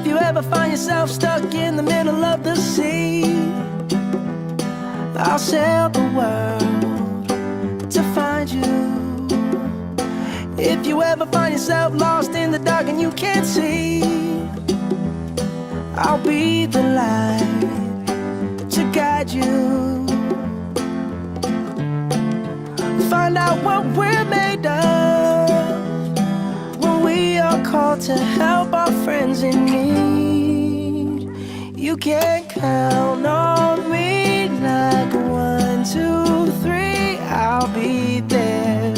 If you ever find yourself stuck in the middle of the sea, I'll sail the world to find you. If you ever find yourself lost in the dark and you can't see, I'll be the light to guide you. Find out what we're made of when we are called to help our friends in need. You can count on me like 1, 2, 3, I'll be there.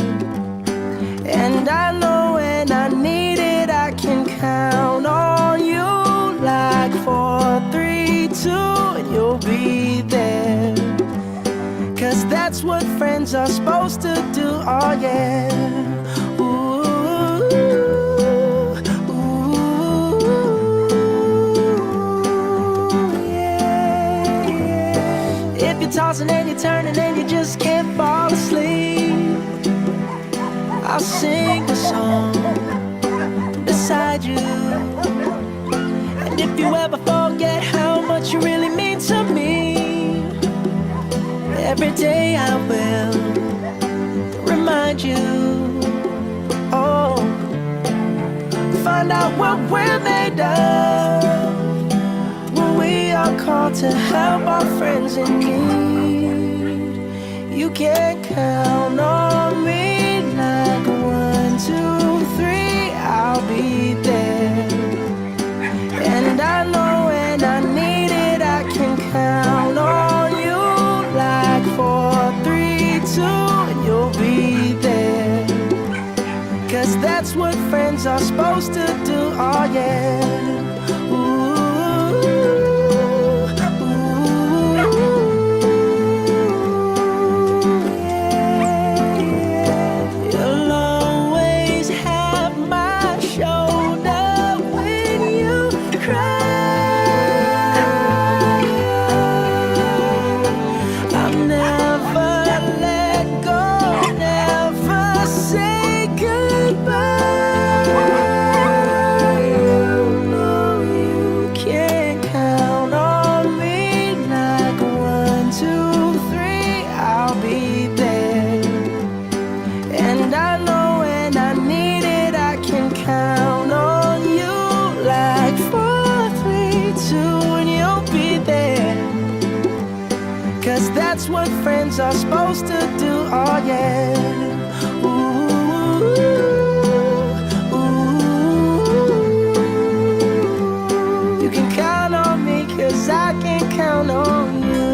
And I know when I need it, I can count on you like 4, 3, 2, and you'll be there. 'Cause that's what friends are supposed to do, oh yeah. Ooh, ooh, yeah, yeah. If you're tossing and you're turning and you just can't fall asleep, I'll sing a song beside you. And if you ever forget how much you really mean to me, every day I will remind you. Oh, find out what we're made of when we are called to help our friends in need. You can count on me like 1, 2, 3, I'll be there. And I know when I need it, I can count on you like 4, 3, 2, and you'll be there. 'Cause that's what friends are supposed to do, oh yeah. Ooh, ooh, yeah, yeah. You'll always have my shoulder when you cry. I'll never let go, never say goodbye. You know you can count on me like 1, 2, 3, I'll be there. And I know when I need it, I can count on you like 4, 3, 2, and you'll be there. 'Cause that's what friends are supposed to do, oh yeah. Ooh, ooh. You can count on me 'cause I can count on you.